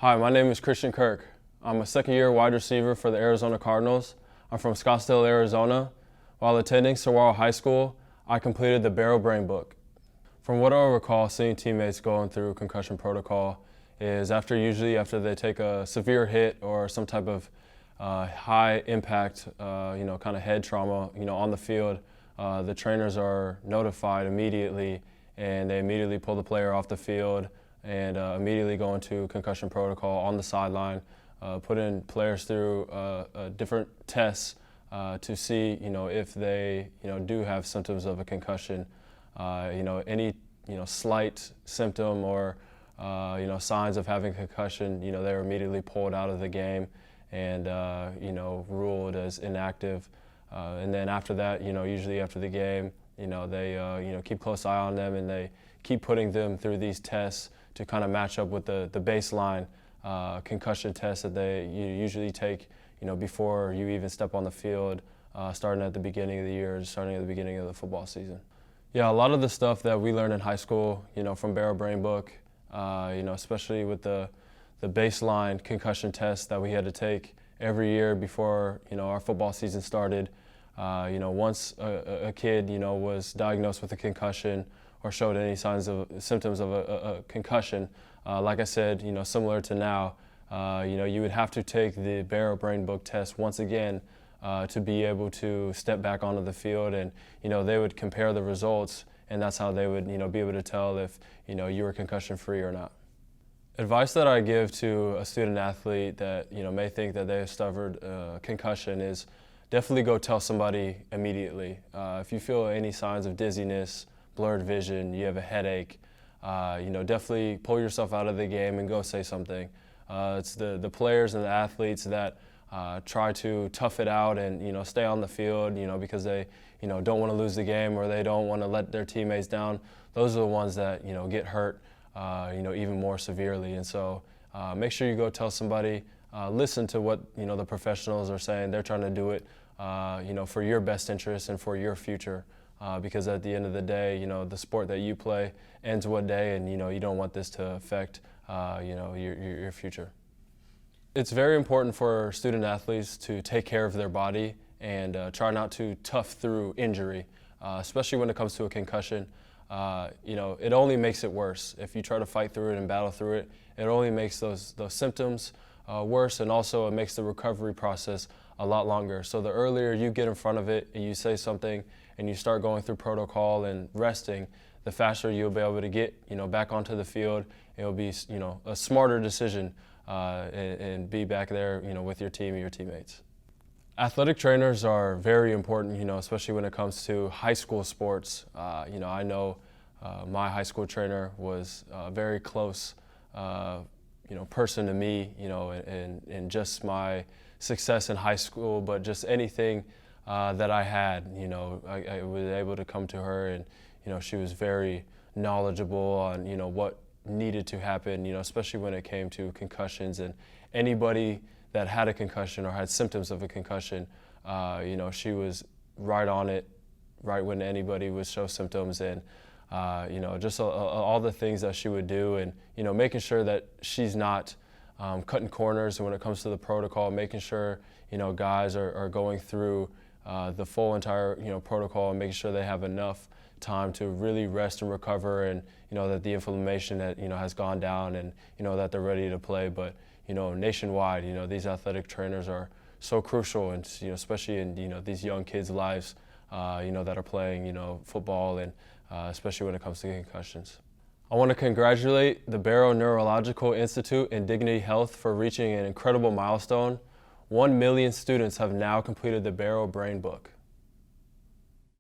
Hi, my name is Christian Kirk. I'm a second-year wide receiver for the Arizona Cardinals. I'm from Scottsdale, Arizona. While attending Saguaro High School, I completed the Barrow Brainbook. From what I recall, seeing teammates going through concussion protocol is usually after they take a severe hit or some type of high impact, kind of head trauma, on the field. The trainers are notified immediately, and they immediately pull the player off the field and immediately go into concussion protocol on the sideline, putting players through different tests to see, if they, do have symptoms of a concussion. Any, slight symptom or, signs of having concussion, they're immediately pulled out of the game and, ruled as inactive. And then after that, usually after the game, they, keep close eye on them, and they keep putting them through these tests to kind of match up with the baseline concussion test that they usually take, before you even step on the field, starting at the beginning of the year, starting at the beginning of the football season. Yeah, a lot of the stuff that we learned in high school, from Barrow Brainbook, especially with the baseline concussion test that we had to take every year before, our football season started. Once a kid, was diagnosed with a concussion or showed any symptoms of a concussion, like I said, similar to now, you would have to take the Barrow Brainbook test once again to be able to step back onto the field, and they would compare the results, and that's how they would be able to tell if you were concussion free or not. Advice that I give to a student athlete that may think that they have suffered concussion is definitely go tell somebody immediately. If you feel any signs of dizziness, blurred vision, you have a headache, definitely pull yourself out of the game and go say something. It's the players and the athletes that try to tough it out and stay on the field, because they don't want to lose the game or they don't want to let their teammates down. Those are the ones that get hurt, even more severely. And so make sure you go tell somebody. Listen to what the professionals are saying. They're trying to do it, for your best interest and for your future. Because at the end of the day, the sport that you play ends one day, and you don't want this to affect your future. It's very important for student athletes to take care of their body and try not to tough through injury, especially when it comes to a concussion. It only makes it worse. If you try to fight through it and battle through it, it only makes those symptoms worse, and also it makes the recovery process a lot longer. So the earlier you get in front of it and you say something and you start going through protocol and resting, the faster you'll be able to get back onto the field. It'll be a smarter decision and be back there with your team and your teammates. Athletic trainers are very important, especially when it comes to high school sports. I know my high school trainer was a very close person to me, and just my success in high school, but just anything that I had, I was able to come to her, and she was very knowledgeable on what needed to happen, especially when it came to concussions, and anybody that had a concussion or had symptoms of a concussion, she was right on it, right when anybody would show symptoms, and just all the things that she would do, and making sure that she's not cutting corners when it comes to the protocol, making sure guys are going through the full entire protocol, and making sure they have enough time to really rest and recover, and that the inflammation that has gone down, and that they're ready to play. But nationwide, these athletic trainers are so crucial, and especially in these young kids' lives, that are playing football, and especially when it comes to concussions. I want to congratulate the Barrow Neurological Institute and Dignity Health for reaching an incredible milestone. 1 million students have now completed the Barrow Brainbook.